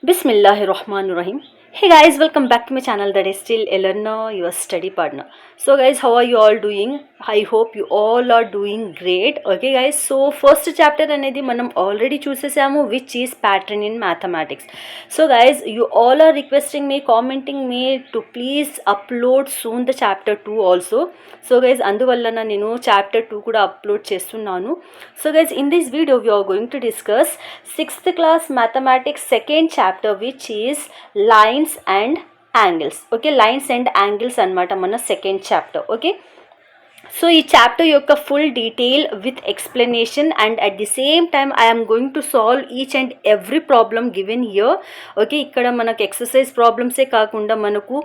Bismillahirrahmanirrahim. Hey guys, welcome back to my channel that is still a learner, your study partner. So guys, how are you all doing? I hope you all are doing great. Okay guys, so first chapter అనేది మనం already చూసేసాము, which is pattern in mathematics. So guys, you all are requesting me, commenting me to please upload soon the chapter 2 also. So guys, అందువల్ల నేను chapter 2 కూడా upload చేస్తున్నాను. So guys, in this video we are going to discuss 6th class mathematics second chapter, which is lines and angles. Okay, lines and angles అన్నమాట మన second chapter. Okay, so ఈ chapter యొక్క full detail with explanation and at the same time I'm going to solve each and every problem given here. Okay, ఇక్కడ మనకు exercise ప్రాబ్లమ్సే కాకుండా మనకు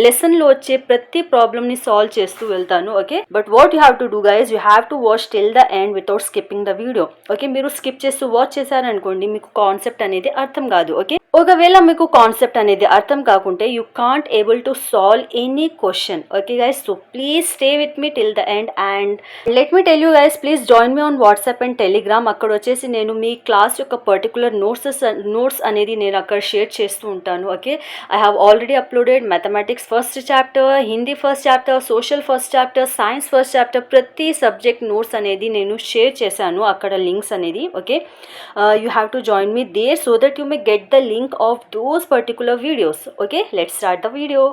లెసన్లో వచ్చే ప్రతి ప్రాబ్లమ్ని సాల్వ్ చేస్తూ వెళ్తాను. Okay, but what you have to do guys, you have to watch till the end without skipping the video. Okay, మీరు స్కిప్ చేస్తూ వాచ్ చేశారనుకోండి మీకు కాన్సెప్ట్ అనేది అర్థం కాదు. ఓకే, ఒకవేళ మీకు కాన్సెప్ట్ అనేది అర్థం కాకుంటే you can't able to solve any question. Okay guys, so please stay with me till the end and let me tell you guys, please join me on WhatsApp and Telegram. అక్కడ వచ్చేసి నేను మీ class యొక్క particular notes అనేది నేను అక్కడ share చేస్తూ ఉంటాను. Okay, I have already uploaded mathematics first chapter, Hindi first chapter, social first chapter, science first chapter, ప్రతి సబ్జెక్ట్ నోట్స్ అనేది నేను షేర్ చేశాను అక్కడ లింక్స్ అనేది. Okay, you have to join me there so that you may get the link of those particular videos. Okay, let's start the video.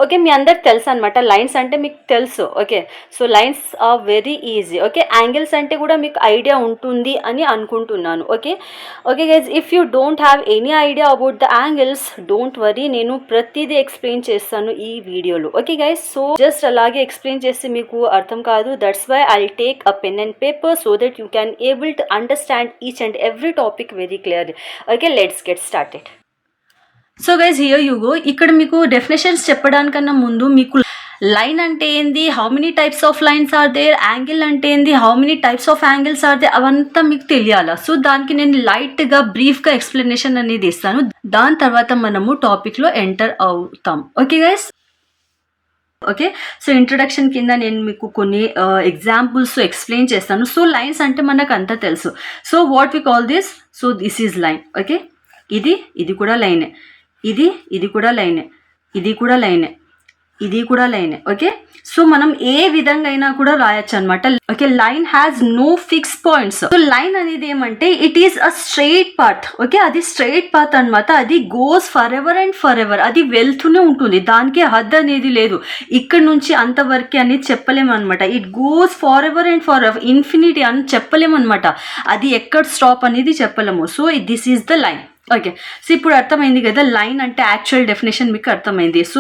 Okay, మీ అందరికి తెలుసు అనమాట లైన్స్ అంటే మీకు తెలుసు. Okay, so lines are very easy. Okay, angles అంటే కూడా మీకు ఐడియా ఉంటుంది అని అనుకుంటున్నాను. Okay okay guys, if you don't have any idea about the angles, don't worry, నేను ప్రతిదీ ఎక్స్ప్లెయిన్ చేస్తాను ఈ వీడియోలో. ఓకే గైజ్, సో జస్ట్ అలాగే ఎక్స్ప్లెయిన్ చేస్తే మీకు అర్థం కాదు. That's why I take a pen and paper so that you can able to understand each and every topic very clearly. Okay, let's get started. So guys, here you go. ఇక్కడ మీకు definitions చెప్పడానికన్నా ముందు మీకు line అంటే ఏంది, how many types of lines are there, angle అంటే ఏంది, how many types of angles are there, అవంతా మీకు తెలియాలా. సో దానికి నేను లైట్గా బ్రీఫ్గా ఎక్స్ప్లెనేషన్ అనేది ఇస్తాను. దాని తర్వాత మనము టాపిక్లో ఎంటర్ అవుతాం. Okay guys, okay, so introduction కింద నేను మీకు కొన్ని ఎగ్జాంపుల్స్ ఎక్స్ప్లెయిన్ చేస్తాను. సో లైన్స్ అంటే మనకు అంతా తెలుసు. So what we call this, so this is line. Okay, ఇది కూడా లైనే, ఇది కూడా లైనే, ఇది కూడా లైనే, ఇది కూడా లైనే. ఓకే, సో మనం ఏ విధంగా అయినా కూడా రాయొచ్చు అనమాట. Okay, line has no fix points. So line అనేది ఏమంటే it is a straight path. Okay, అది స్ట్రైట్ పాత్ అనమాట. అది goes forever and forever, అది వెళ్తూనే ఉంటుంది, దానికి హద్దు అనేది లేదు. ఇక్కడ నుంచి అంతవరకు అనేది చెప్పలేము అనమాట. It goes forever and for ever, infinity అని చెప్పలేము అనమాట. అది ఎక్కడ స్టాప్ అనేది చెప్పలేము. So this is the line. Okay, so ఇప్పుడు అర్థమైంది కదా లైన్ అంటే యాక్చువల్ డెఫినేషన్ మీకు అర్థమైంది. సో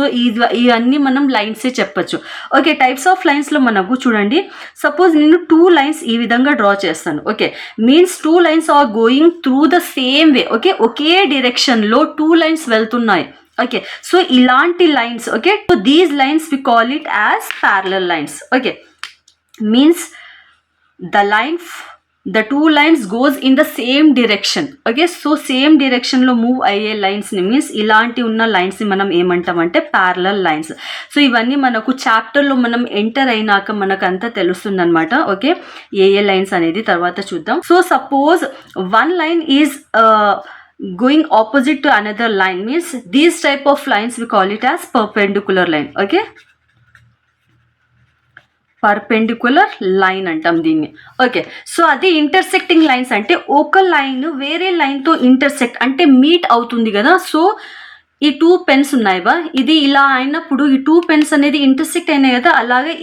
ఇవన్నీ మనం లైన్సే చెప్పచ్చు. ఓకే, టైప్స్ ఆఫ్ లైన్స్లో మనకు చూడండి, సపోజ్ నేను 2 లైన్స్ ఈ విధంగా డ్రా చేస్తాను. Okay, means 2 lines are going through the same way. Okay, ఒకే డైరెక్షన్లో 2 లైన్స్ వెళ్తున్నాయి. ఓకే, సో ఇలాంటి lines. Okay, so these lines we call it as parallel lines. Okay, means the 2 lines goes in the same direction. Okay, so same డైరెక్షన్లో move అయ్యే లైన్స్ని means ఇలాంటి ఉన్న లైన్స్ని మనం ఏమంటామంటే ప్యారలల్ లైన్స్. సో ఇవన్నీ మనకు చాప్టర్లో మనం ఎంటర్ అయినాక మనకు అంతా తెలుస్తుంది అనమాట. ఓకే, ఏ లైన్స్ అనేది తర్వాత చూద్దాం. So suppose 1 line is going opposite to another line, means these type of lines we call it as perpendicular line. Okay, perpendicular line అంటాం దీన్ని. ఓకే, సో అది ఇంటర్సెక్టింగ్ లైన్స్ అంటే ఒక లైన్ వేరే లైన్తో ఇంటర్సెక్ట్ అంటే మీట్ అవుతుంది కదా. సో ఈ 2 పెన్స్ ఉన్నాయి బా, ఇది ఇలా అయినప్పుడు ఈ 2 పెన్స్ అనేది ఇంటర్సెక్ట్ అయినాయి కదా, అలాగే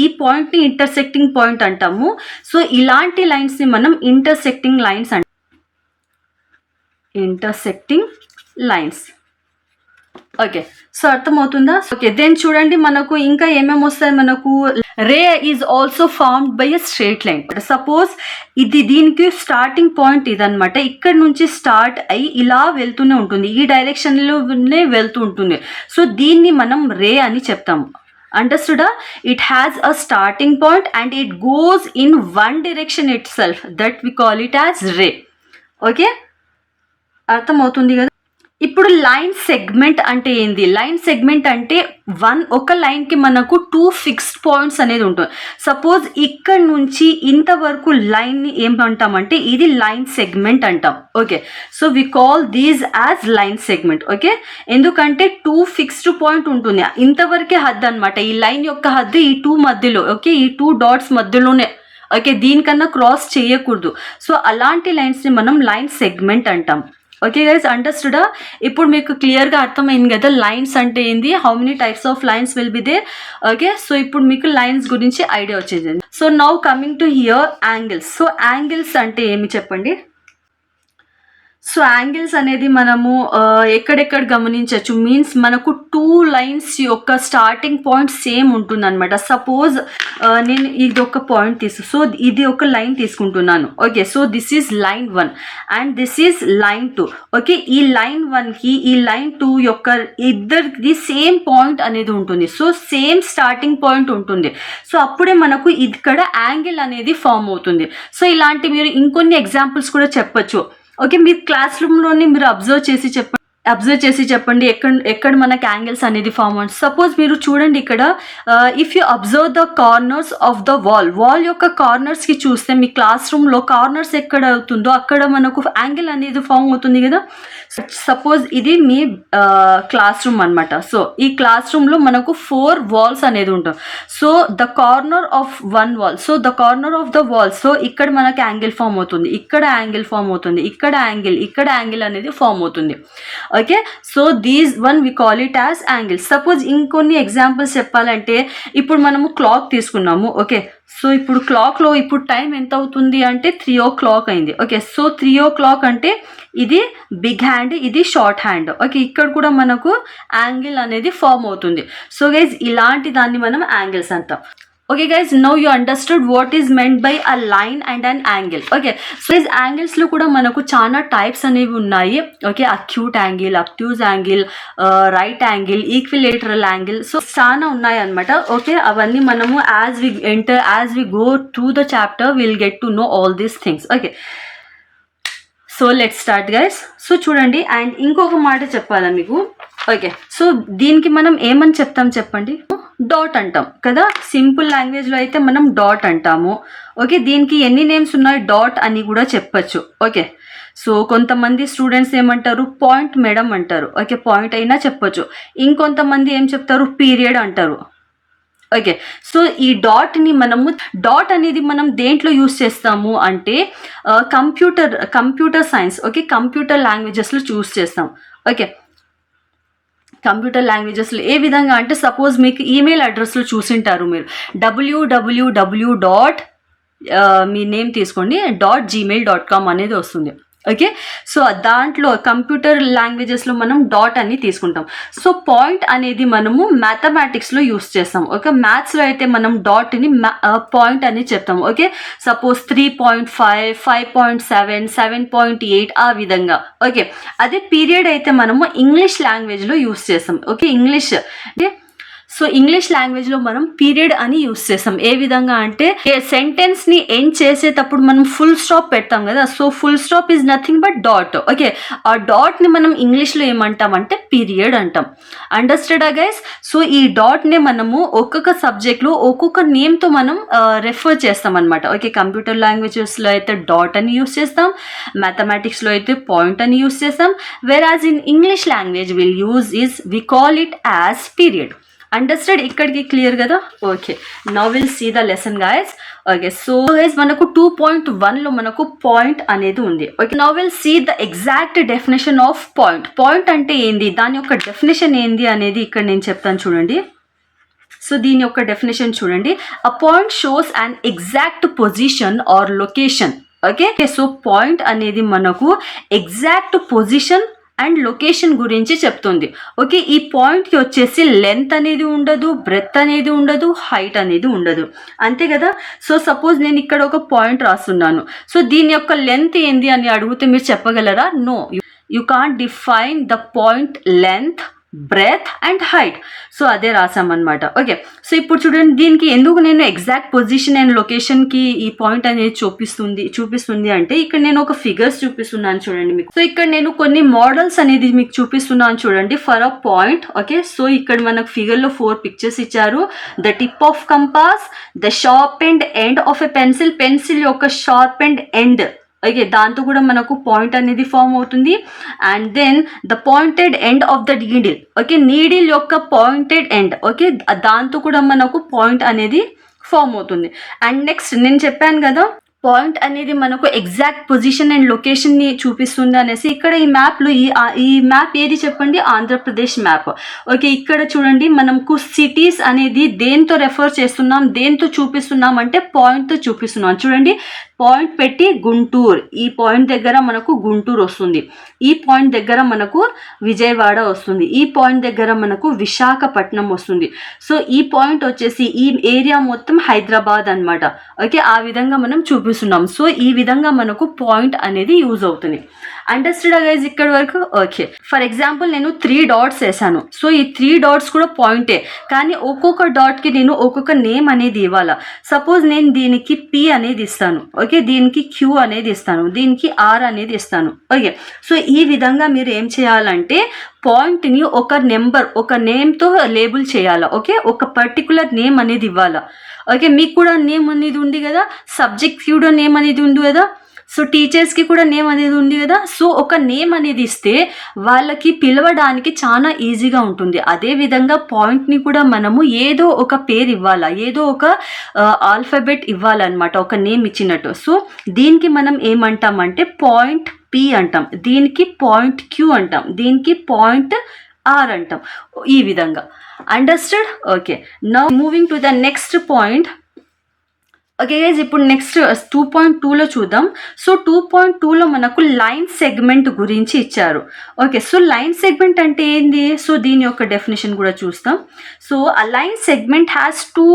ఈ పాయింట్ని ఇంటర్సెక్టింగ్ పాయింట్ అంటాము. సో ఇలాంటి లైన్స్ని మనం ఇంటర్సెక్టింగ్ లైన్స్ అంటాం. Intersecting lines. ఓకే, సో అర్థమవుతుందా. ఓకే, దెన్ చూడండి మనకు ఇంకా ఏమేమి వస్తాయి. మనకు రే is also formed by a straight line. Suppose దీనికి స్టార్టింగ్ పాయింట్ ఇదనమాట. ఇక్కడ నుంచి స్టార్ట్ అయ్యి ఇలా వెళ్తూనే ఉంటుంది, ఈ డైరెక్షన్లోనే వెళ్తూ ఉంటుంది. సో దీన్ని మనం రే అని చెప్తాము. అండర్స్టూడా? It has a starting point and it goes in one direction itself, that we call it as ray. Okay, అర్థమవుతుంది కదా. ఇప్పుడు ఇప్పుడు లైన్ సెగ్మెంట్ అంటే ఏంది? లైన్ సెగ్మెంట్ అంటే ఒక లైన్కి మనకు 2 ఫిక్స్డ్ పాయింట్స్ అనేది ఉంటుంది. సపోజ్ ఇక్కడ నుంచి ఇంతవరకు లైన్ని ఏమంటామంటే ఇది లైన్ సెగ్మెంట్ అంటాం. Okay, so we call these as line segment. Okay, ఎందుకంటే 2 ఫిక్స్డ్ పాయింట్ ఉంటుంది, ఇంతవరకే హద్దు అనమాట. ఈ లైన్ యొక్క హద్దు ఈ 2 మధ్యలో. ఓకే, ఈ 2 డాట్స్ మధ్యలోనే. ఓకే, దీనికన్నా క్రాస్ చేయకూడదు. సో అలాంటి లైన్స్ని మనం లైన్ సెగ్మెంట్ అంటాం. ఓకే గైస్, అండర్స్టూడా? ఇప్పుడు మీకు క్లియర్గా అర్థమైంది కదా లైన్స్ అంటే ఏంది, how many types of lines will be there. Okay, so ఇప్పుడు మీకు లైన్స్ గురించి ఐడియా వచ్చేసింది. So now coming to here angles. So angles అంటే ఏమి చెప్పండి? సో యాంగిల్స్ అనేది మనము ఎక్కడెక్కడ గమనించవచ్చు, మీన్స్ మనకు 2 లైన్స్ యొక్క స్టార్టింగ్ పాయింట్ సేమ్ ఉంటుంది అనమాట. సపోజ్ నేను ఇది ఒక పాయింట్ సో ఇది ఒక లైన్ తీసుకుంటున్నాను. Okay, so this is line 1 and this is line 2. Okay, ఈ లైన్ 1కి ఈ లైన్ 2 యొక్క ఇద్దరిది సేమ్ పాయింట్ అనేది ఉంటుంది. సో సేమ్ స్టార్టింగ్ పాయింట్ ఉంటుంది. సో అప్పుడే మనకు ఇక్కడ యాంగిల్ అనేది ఫామ్ అవుతుంది. సో ఇలాంటి మీరు ఇంకొన్ని ఎగ్జాంపుల్స్ కూడా చెప్పచ్చు. ఓకే, మీరు క్లాస్ రూమ్లోని మీరు అబ్జర్వ్ చేసి చెప్పండి ఎక్కడ మనకి యాంగిల్స్ అనేది ఫామ్ అవుతుంది. సపోజ్ మీరు చూడండి ఇక్కడ, if you observe the corners of the wall యొక్క కార్నర్స్కి చూస్తే మీ క్లాస్ రూమ్లో కార్నర్స్ ఎక్కడ అవుతుందో అక్కడ మనకు యాంగిల్ అనేది ఫామ్ అవుతుంది కదా. సపోజ్ ఇది మీ క్లాస్ రూమ్ అనమాట. సో ఈ క్లాస్ రూమ్లో మనకు 4 వాల్స్ అనేది ఉంటుంది. So the corner of 1 wall, so the corner of the wall, so ఇక్కడ మనకి యాంగిల్ ఫామ్ అవుతుంది, ఇక్కడ యాంగిల్ ఫామ్ అవుతుంది, ఇక్కడ యాంగిల్ అనేది ఫామ్ అవుతుంది. Okay, so these one we call it as angles. Suppose ఇంకొన్ని ఎగ్జాంపుల్స్ చెప్పాలంటే, ఇప్పుడు మనము క్లాక్ తీసుకున్నాము. ఓకే, సో ఇప్పుడు క్లాక్లో ఇప్పుడు టైం ఎంత అవుతుంది అంటే 3 o'clock అయింది. ఓకే, సో 3 o'clock అంటే ఇది బిగ్ హ్యాండ్, ఇది షార్ట్ హ్యాండ్. ఓకే, ఇక్కడ కూడా మనకు యాంగిల్ అనేది ఫామ్ అవుతుంది. సో గైజ్ ఇలాంటి దాన్ని మనం యాంగిల్స్ అంటాం. Okay guys, now you understood what is meant by a line and an angle. Okay, so ఈ యాంగిల్స్లో కూడా మనకు చాలా టైప్స్ అనేవి ఉన్నాయి. Okay, acute angle, obtuse angle, right angle, equilateral angle, so చాలా ఉన్నాయి అనమాట. ఓకే, అవన్నీ మనము as we go through the chapter will get to know all these things. Okay, so let start guys. So చూడండి, and ఇంకొక మాట చెప్పాలా మీకు. ఓకే, సో దీనికి మనం ఏమని చెప్తాం చెప్పండి? డాట్ అంటాం కదా. సింపుల్ లాంగ్వేజ్లో అయితే మనం డాట్ అంటాము. ఓకే, దీనికి ఎన్ని నేమ్స్ ఉన్నాయి డాట్ అని కూడా చెప్పచ్చు. ఓకే, సో కొంతమంది స్టూడెంట్స్ ఏమంటారు, పాయింట్ మేడం అంటారు. ఓకే, పాయింట్ అయినా చెప్పచ్చు. ఇంకొంతమంది ఏం చెప్తారు, పీరియడ్ అంటారు. ఓకే, సో ఈ డాట్ అనేది మనం దేంట్లో యూస్ చేస్తాము అంటే కంప్యూటర్ సైన్స్, ఓకే, కంప్యూటర్ లాంగ్వేజెస్లో చూస్ చేస్తాం. ఓకే, కంప్యూటర్ లాంగ్వేజెస్లో ఏ విధంగా అంటే, సపోజ్ మీకు ఈమెయిల్ అడ్రస్లో చూసింటారు మీరు, www. మీ నేమ్ తీసుకోండి .gmail.com అనేది వస్తుంది. ఓకే, సో దాంట్లో కంప్యూటర్ లాంగ్వేజెస్లో మనం డాట్ అని తీసుకుంటాం. సో పాయింట్ అనేది మనము మ్యాథమెటిక్స్లో యూస్ చేస్తాం. ఓకే, మ్యాథ్స్లో అయితే మనం డాట్ని పాయింట్ అని చెప్తాం. ఓకే, సపోజ్ 3.5, 5.7, 7.8 ఆ విధంగా. ఓకే, అదే పీరియడ్ అయితే మనము ఇంగ్లీష్ లాంగ్వేజ్లో యూస్ చేస్తాం. ఓకే, ఇంగ్లీష్ అంటే సో ఇంగ్లీష్ లాంగ్వేజ్లో మనం పీరియడ్ అని యూస్ చేస్తాం. ఏ విధంగా అంటే సెంటెన్స్ని ఎండ్ చేసేటప్పుడు మనం ఫుల్ స్టాప్ పెడతాం కదా. So full stop is nothing but dot. Okay, ఆ డాట్ని మనం ఇంగ్లీష్లో ఏమంటాం అంటే పీరియడ్ అంటాం. అండర్స్టాండా గైస్? సో ఈ డాట్ని మనము ఒక్కొక్క సబ్జెక్ట్లో ఒక్కొక్క నేమ్తో మనం రెఫర్ చేస్తాం అనమాట. ఓకే, కంప్యూటర్ లాంగ్వేజెస్లో అయితే డాట్ అని యూస్ చేస్తాం, మ్యాథమెటిక్స్లో అయితే పాయింట్ అని యూస్ చేస్తాం, whereas in English language we call it as period. Understand? ఇక్కడికి క్లియర్ కదా? Okay, now will see the lesson guys. Okay, so guys మనకు 2.1లో మనకు పాయింట్ అనేది ఉంది. Okay, now will see the exact definition of point. Point అంటే ఏంది, దాని యొక్క డెఫినేషన్ ఏంది అనేది ఇక్కడ నేను చెప్తాను చూడండి. సో దీని యొక్క డెఫినేషన్ చూడండి. A point shows an exact position or location. Okay, so point అనేది మనకు ఎగ్జాక్ట్ పొజిషన్ అండ్ లొకేషన్ గురించి చెప్తుంది. ఓకే, ఈ పాయింట్కి వచ్చేసి లెంత్ అనేది ఉండదు, బ్రెత్ అనేది ఉండదు, హైట్ అనేది ఉండదు, అంతే కదా. సో సపోజ్ నేను ఇక్కడ ఒక పాయింట్ రాస్తున్నాను. సో దీని యొక్క లెంత్ ఏంది అని అడిగితే మీరు చెప్పగలరా? No, you can't define the point length breadth and height. So అదే రాసామన్నమాట. ఓకే, సో ఇప్పుడు చూడండి దీనికి ఎందుకు నేను ఎగ్జాక్ట్ పొజిషన్ అండ్ లొకేషన్కి ఈ పాయింట్ అనేది చూపిస్తుంది అంటే ఇక్కడ నేను ఒక ఫిగర్స్ చూపిస్తున్నాను చూడండి మీకు. సో ఇక్కడ నేను కొన్ని మోడల్స్ అనేది మీకు చూపిస్తున్నాను చూడండి for a point. Okay, so ఇక్కడ మనకు ఫిగర్లో 4 పిక్చర్స్ ఇచ్చారు. The tip of compass, the sharp and end of a pencil యొక్క షార్ప్ అండ్ ఎండ్. ఓకే, దాంతో కూడా మనకు పాయింట్ అనేది ఫామ్ అవుతుంది. And then the pointed end of the needle. Okay, needle యొక్క పాయింటెడ్ ఎండ్. ఓకే, దాంతో కూడా మనకు పాయింట్ అనేది ఫామ్ అవుతుంది. అండ్ నెక్స్ట్ నేను చెప్పాను కదా పాయింట్ అనేది మనకు ఎగ్జాక్ట్ పొజిషన్ అండ్ లొకేషన్ని చూపిస్తుంది అనేసి. ఇక్కడ ఈ మ్యాప్లో ఈ మ్యాప్ ఏది చెప్పండి, ఆంధ్రప్రదేశ్ మ్యాప్. ఓకే, ఇక్కడ చూడండి మనకు సిటీస్ అనేది దేంతో రెఫర్ చేస్తున్నాం, దేంతో చూపిస్తున్నాం అంటే పాయింట్తో చూపిస్తున్నాం. చూడండి పాయింట్ పెట్టి గుంటూరు, ఈ పాయింట్ దగ్గర మనకు గుంటూరు వస్తుంది, ఈ పాయింట్ దగ్గర మనకు విజయవాడ వస్తుంది, ఈ పాయింట్ దగ్గర మనకు విశాఖపట్నం వస్తుంది. సో ఈ పాయింట్ వచ్చేసి ఈ ఏరియా మొత్తం హైదరాబాద్ అనమాట. ఓకే, ఆ విధంగా మనం చూపిస్తున్నాం. సో ఈ విధంగా మనకు పాయింట్ అనేది యూజ్ అవుతుంది. అండర్స్టూడ్ గైస్ ఇక్కడ వరకు? ఓకే, ఫర్ ఎగ్జాంపుల్ నేను 3 డాట్స్ వేసాను. సో ఈ 3 డాట్స్ కూడా పాయింటే, కానీ ఒక్కొక్క డాట్కి నేను ఒక్కొక్క నేమ్ అనేది ఇవ్వాలా. సపోజ్ నేను దీనికి P అనేది ఇస్తాను. ఓకే, దీనికి Q అనేది ఇస్తాను, దీనికి R అనేది ఇస్తాను. ఓకే, సో ఈ విధంగా మీరు ఏం చేయాలంటే పాయింట్ని ఒక నెంబర్, ఒక నేమ్తో లేబుల్ చేయాలా. ఓకే, ఒక పర్టికులర్ నేమ్ అనేది ఇవ్వాలా. ఓకే, మీకు కూడా నేమ్ అనేది ఉంది కదా, సబ్జెక్ట్ కూడా నేమ్ అనేది ఉంది కదా, సో టీచర్స్కి కూడా నేమ్ అనేది ఉంది కదా. సో ఒక నేమ్ అనేది ఇస్తే వాళ్ళకి పిలవడానికి చాలా ఈజీగా ఉంటుంది. అదేవిధంగా పాయింట్ని కూడా మనము ఏదో ఒక పేరు ఇవ్వాలా, ఏదో ఒక ఆల్ఫాబెట్ ఇవ్వాలన్నమాట, ఒక నేమ్ ఇచ్చినట్టు. సో దీనికి మనం ఏమంటామంటే పాయింట్ P అంటాం, దీనికి పాయింట్ Q అంటాం, దీనికి పాయింట్ R అంటాం. ఈ విధంగా. Understood? Okay, now moving to the next point. Okay guys, ఇప్పుడు నెక్స్ట్ 2.2లో చూద్దాం. సో 2.2లో మనకు లైన్ సెగ్మెంట్ గురించి ఇచ్చారు. ఓకే, సో లైన్ సెగ్మెంట్ అంటే ఏంది? సో దీని యొక్క డెఫినేషన్ కూడా చూస్తాం. So a line segment has 2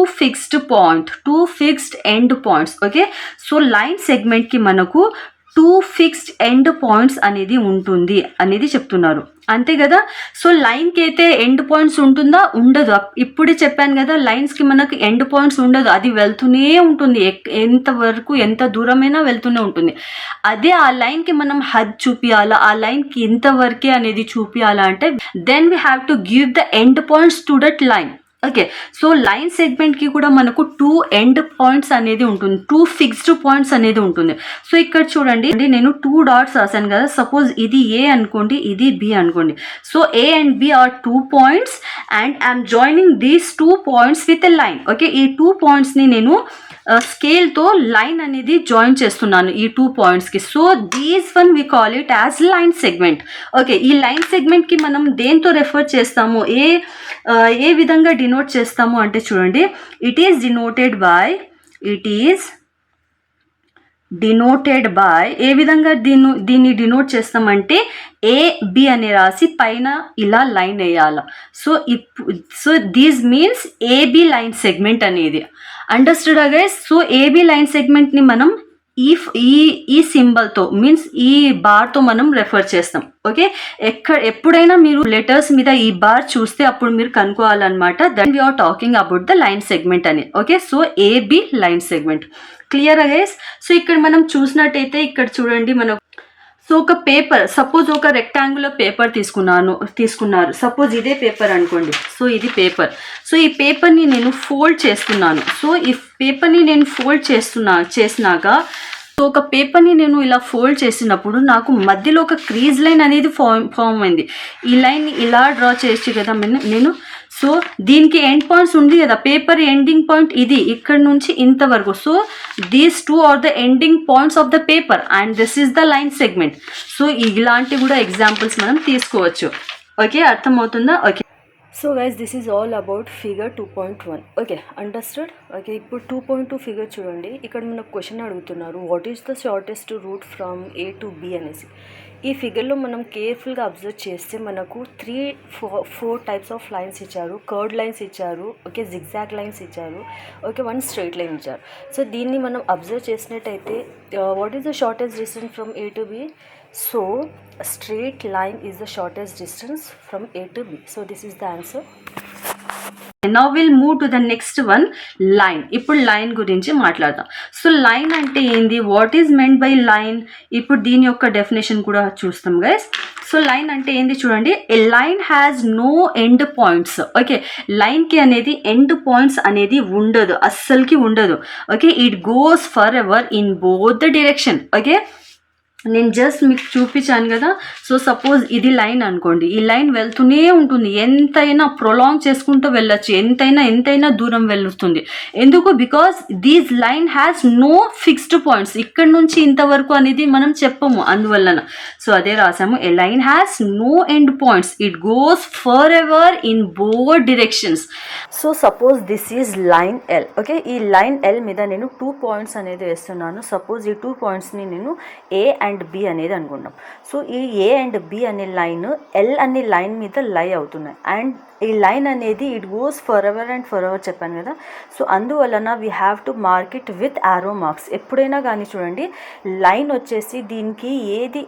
fixed end points. Okay, so line సెగ్మెంట్కి మనకు 2 ఫిక్స్డ్ ఎండ్ పాయింట్స్ అనేది ఉంటుంది అనేది చెప్తున్నారు, అంతే కదా. సో లైన్కి అయితే ఎండ్ పాయింట్స్ ఉంటుందా? ఉండదు. ఇప్పుడే చెప్పాను కదా, లైన్స్కి మనకు ఎండ్ పాయింట్స్ ఉండదు, అది వెళ్తూనే ఉంటుంది, ఎంతవరకు ఎంత దూరమైనా వెళ్తూనే ఉంటుంది. అదే ఆ లైన్కి మనం హద్ చూపించాలా, ఆ లైన్కి ఎంతవరకే అనేది చూపించాలా అంటే then we have to give the end points to that line. Okay, so line సెగ్మెంట్కి కూడా మనకు 2 ఎండ్ పాయింట్స్ అనేది ఉంటుంది, 2 ఫిక్స్డ్ పాయింట్స్ అనేది ఉంటుంది. సో ఇక్కడ చూడండి, నేను 2 డాట్స్ రాశాను కదా, సపోజ్ ఇది A అనుకోండి, ఇది B అనుకోండి. So A and B are 2 points and I'm joining these 2 points with a line. Okay, ఈ 2 పాయింట్స్ని నేను స్కేల్తో లైన్ అనేది జాయిన్ చేస్తున్నాను ఈ 2 పాయింట్స్కి. So these one we call it as line segment. Okay, ఈ లైన్ సెగ్మెంట్కి మనం దేంతో రెఫర్ చేస్తాము, ఏ విధంగా డినోట్ చేస్తాము అంటే చూడండి, ఇట్ ఈస్ డినోటెడ్ బై ఏ విధంగా దీన్ని డినోట్ చేస్తామంటే AB అని రాసి పైన ఇలా లైన్ వేయాల. So these means AB line segment అనేది. Understood guys? So AB line సెగ్మెంట్ని మనం ఈ సింబల్తో మీన్స్ ఈ బార్తో మనం రెఫర్ చేస్తాం. ఓకే, ఎప్పుడైనా మీరు లెటర్స్ మీద ఈ బార్ చూస్తే అప్పుడు మీరు కనుక్కోవాలన్నమాట, that we are talking about the line segment అని. Okay, so AB line segment. Clear guys? So ఇక్కడ మనం చూసినట్టయితే ఇక్కడ చూడండి, మనం సో ఒక పేపర్, సపోజ్ ఒక రెక్టాంగులర్ పేపర్ తీసుకున్నారు, సపోజ్ ఇదే పేపర్ అనుకోండి. సో ఇది పేపర్. సో ఈ పేపర్ని నేను ఫోల్డ్ చేస్తున్నాను. సో ఈ పేపర్ని నేను ఫోల్డ్ చేసినాక సో ఒక పేపర్ని నేను ఇలా ఫోల్డ్ చేసినప్పుడు నాకు మధ్యలో ఒక క్రీజ్ లైన్ అనేది ఫామ్ అయింది. ఈ లైన్ని ఇలా డ్రా చేయొచ్చు కదా నేను. సో దీనికి ఎండ్ పాయింట్స్ ఉంది కదా, పేపర్ ఎండింగ్ పాయింట్ ఇది, ఇక్కడ నుంచి ఇంతవరకు. So these 2 are the ending points of the paper and this is the line segment. So ఇలాంటి కూడా ఎగ్జాంపుల్స్ మనం తీసుకోవచ్చు. ఓకే, అర్థమవుతుందా? Okay, so guys this is all about figure 2.1. Okay, understood? Okay, ఇప్పుడు 2.2 ఫిగర్ చూడండి. ఇక్కడ మనకు క్వశ్చన్ అడుగుతున్నారు, what is the shortest route from A to B అనేసి. ఈ ఫిగర్లో మనం కేర్ఫుల్గా అబ్జర్వ్ చేస్తే మనకు 3-4 టైప్స్ ఆఫ్ లైన్స్ ఇచ్చారు. కర్డ్ లైన్స్ ఇచ్చారు, ఓకే, జిగ్జాగ్ లైన్స్ ఇచ్చారు, ఓకే, 1 స్ట్రైట్ లైన్ ఇచ్చారు. సో దీన్ని మనం అబ్జర్వ్ చేసినట్టయితే what is the shortest distance from A to B? So a straight line is the shortest distance from A to B. So this is the answer. Now we'll move to the next one, line. ఇప్పుడు line గురించి మాట్లాడదాం. So line అంటే ఏంది, what is meant by line, ఇప్పుడు దీని యొక్క definition కూడా చూస్తాం గైస్. సో లైన్ అంటే ఏంది చూడండి, a line has no end points. Okay, లైన్కి అనేది ఎండ్ పాయింట్స్ అనేది ఉండదు, అస్సలకి ఉండదు. Okay, it goes forever in both the direction. Okay, నేను జస్ట్ మీకు చూపించాను కదా. సో సపోజ్ ఇది లైన్ అనుకోండి, ఈ లైన్ వెళ్తూనే ఉంటుంది, ఎంతైనా ప్రొలాంగ్ చేసుకుంటూ వెళ్ళొచ్చు, ఎంతైనా దూరం వెళ్తుంది. ఎందుకు, because these line has no fixed points, ఇక్కడ నుంచి ఇంతవరకు అనేది మనం చెప్పము, అందువలన. సో అదే రాసాము, a line has no end points, it goes forever in both directions. So suppose this is line L. Okay, ఈ లైన్ ఎల్ మీద నేను 2 పాయింట్స్ అనేది వేస్తున్నాను. సపోజ్ ఈ 2 పాయింట్స్ని నేను ఏ అండ్ బి అనేది అనుకున్నాం. సో ఈ ఏ అండ్ బి అనే లైన్ ఎల్ అనే లైన్ మీద లై అవుతున్నాయి, అండ్ ఈ లైన్ అనేది it goes forever and for ever చెప్పాను కదా. సో అందువలన we have to mark it with arrow marks. ఎప్పుడైనా కానీ చూడండి, లైన్ వచ్చేసి దీనికి ఏది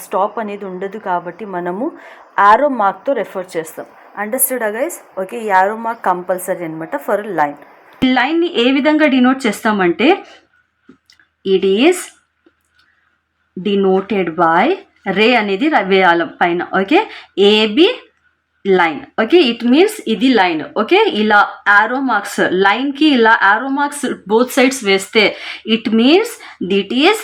స్టాప్ అనేది ఉండదు, కాబట్టి మనము యారో మార్క్తో రెఫర్ చేస్తాం. అండర్స్టూడా guys? Okay, arrow mark compulsory అనమాట ఫర్ లైన్. ఈ లైన్ని ఏ విధంగా డినోట్ చేస్తామంటే, it is denoted by ray అనేది వేయాలి పైన. Okay, AB line. Okay, it means ఇది లైన్. ఓకే, ఇలా యారో మార్క్స్ లైన్కి ఇలా యారో మార్క్స్ బోత్ సైడ్స్ వేస్తే it means that is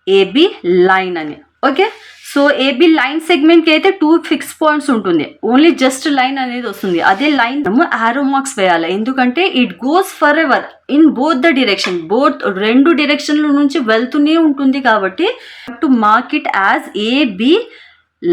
AB line అని. ఓకే, సో ఏబి లైన్ సెగ్మెంట్కి అయితే 2 ఫిక్స్ పాయింట్స్ ఉంటుంది, ఓన్లీ జస్ట్ లైన్ అనేది వస్తుంది. అదే లైన్ యారో మార్క్స్ వేయాలి, ఎందుకంటే it goes forever in both the direction, both 2 డైరెక్షన్ల నుంచి వెళ్తూనే ఉంటుంది, కాబట్టి to mark it as AB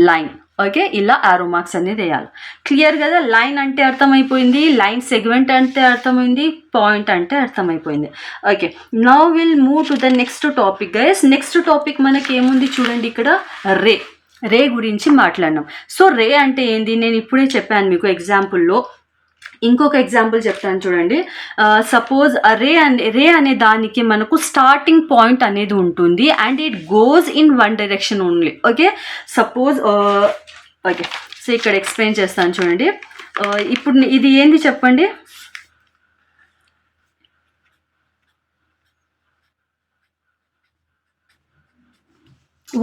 line. Okay, ఇలా యారో మార్క్స్ అనేది వేయాలి. క్లియర్ కదా? లైన్ అంటే అర్థమైపోయింది, లైన్ సెగ్మెంట్ అంటే అర్థమైంది, పాయింట్ అంటే అర్థమైపోయింది. Okay, now will move to the next topic guys. Next topic మనకి ఏముంది చూడండి, ఇక్కడ రే గురించి మాట్లాడినాం. సో రే అంటే ఏంది, నేను ఇప్పుడే చెప్పాను మీకు ఎగ్జాంపుల్లో. ఇంకొక ఎగ్జాంపుల్ చెప్తాను చూడండి. సపోజ్ రే అనే దానికి మనకు స్టార్టింగ్ పాయింట్ అనేది ఉంటుంది, and it goes in one direction only. Okay, suppose okay, so ఇక్కడ ఎక్స్ప్లెయిన్ చేస్తాను చూడండి. ఇప్పుడు ఇది ఏంది చెప్పండి,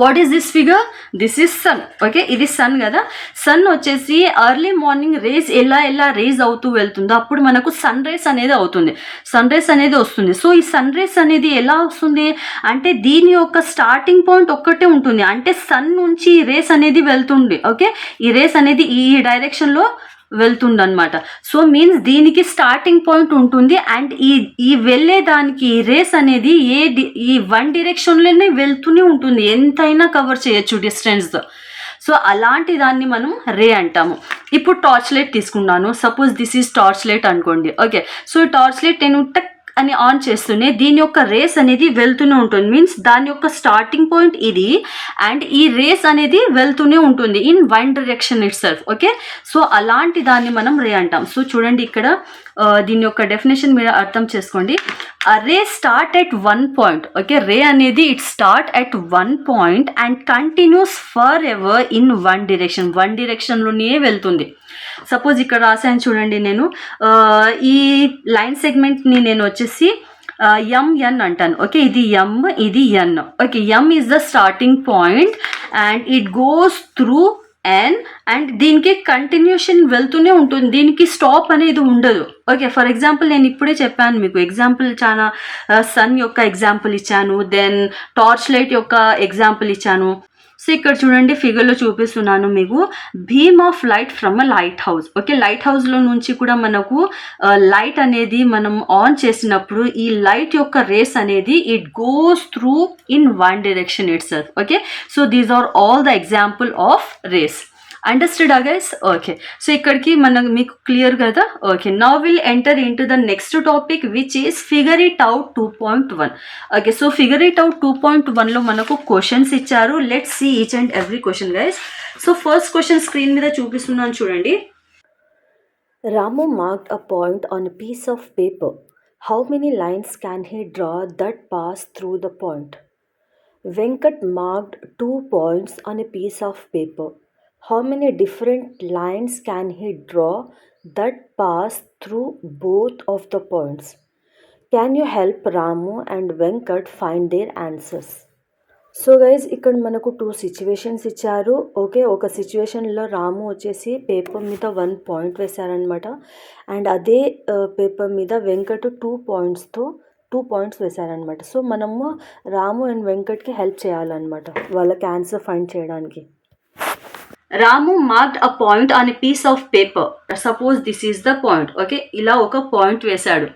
what is this figure, this is sun. Okay, ఇది సన్ కదా. సన్ వచ్చేసి ఎర్లీ మార్నింగ్ రేస్ ఎలా రేస్ అవుతూ వెళ్తుందో అప్పుడు మనకు సన్ రేస్ అనేది అవుతుంది, సన్ రేస్ అనేది వస్తుంది. సో ఈ సన్ రేస్ అనేది ఎలా వస్తుంది అంటే, దీని యొక్క స్టార్టింగ్ పాయింట్ ఒక్కటే ఉంటుంది, అంటే సన్ నుంచి ఈ రేస్ అనేది వెళ్తుంది. ఓకే, ఈ రేస్ అనేది ఈ డైరెక్షన్లో వెళ్తుందన్నమాట. సో మీన్స్ దీనికి స్టార్టింగ్ పాయింట్ ఉంటుంది, అండ్ ఈ వెళ్ళేదానికి ఈ రేస్ అనేది ఈ వన్ డైరెక్షన్లోనే వెళ్తూనే ఉంటుంది, ఎంతైనా కవర్ చేయొచ్చు డిస్టెన్స్. సో అలాంటి దాన్ని మనం రే అంటాము. ఇప్పుడు టార్చ్ లైట్ తీసుకున్నాను, suppose this is torch light అనుకోండి. ఓకే, సో టార్చ్ లైట్ నేను టక్ అని ఆన్ చేస్తూనే దీని యొక్క రేస్ అనేది వెళ్తూనే ఉంటుంది, మీన్స్ దాని యొక్క స్టార్టింగ్ పాయింట్ ఇది, అండ్ ఈ రేస్ అనేది వెళ్తూనే ఉంటుంది in one direction itself. Okay, so అలాంటి దాన్ని మనం రే అంటాం. సో చూడండి ఇక్కడ దీని యొక్క డెఫినేషన్ మీరు అర్థం చేసుకోండి. Ray start at 1 point. Okay, ray అనేది it start at 1 point and continues forever in one డైరెక్షన్లోనే వెళ్తుంది. సపోజ్ ఇక్కడ రాసాను చూడండి, నేను ఈ లైన్ సెగ్మెంట్ని నేను వచ్చేసి ఎంఎన్ అంటాను. ఓకే, ఇది ఎం, ఇది N. Okay, M is the starting point and it goes through N, and దీనికి కంటిన్యూషన్ వెళ్తూనే ఉంటుంది, దీనికి స్టాప్ అనేది ఉండదు. ఓకే, ఫర్ ఎగ్జాంపుల్ నేను ఇప్పుడే చెప్పాను మీకు ఎగ్జాంపుల్, చాలా సన్ యొక్క ఎగ్జాంపుల్ ఇచ్చాను, దెన్ టార్చ్ లైట్ యొక్క ఎగ్జాంపుల్ ఇచ్చాను. సో ఇక్కడ చూడండి ఫిగర్లో చూపిస్తున్నాను మీకు, beam of light from a light house. Okay, light హౌస్లో నుంచి కూడా మనకు లైట్ అనేది మనం ఆన్ చేసినప్పుడు ఈ లైట్ యొక్క రేస్ అనేది it goes through in one direction itself. Okay, so these are all the example of rays. అండర్స్టూడా గైస్? ఓకే, సో ఇక్కడికి మీకు క్లియర్ కదా. Okay, now will enter into the next topic which is figure it out 2.1. Okay, so figure it out 2.1లో మనకు questions ఇచ్చారు. Let's see each and every question guys. So first question screen మీద చూపిస్తున్నాను చూడండి. Ramu marked a point on a piece of paper. How many lines can he draw that pass through the point? Venkat marked 2 points on a piece of paper. How many different lines can he draw that pass through both of the points? Can you help Ramu and Venkat find their answers? So guys ఇక్కడ మనకు 2 situations ఇచ్చారు. Okay, ఒక సిచ్యువేషన్లో రాము వచ్చేసి paper మీద 1 point వేశారనమాట. And అదే paper మీద Venkat 2 points వేశారనమాట. So మనము రాము అండ్ వెంకట్కి హెల్ప్ చేయాలన్నమాట వాళ్ళకి ఆన్సర్ ఫైండ్ చేయడానికి. Ramu marked a point on a piece of paper. Suppose this is the point. Okay, ఇలా ఒక పాయింట్ వేశాడు.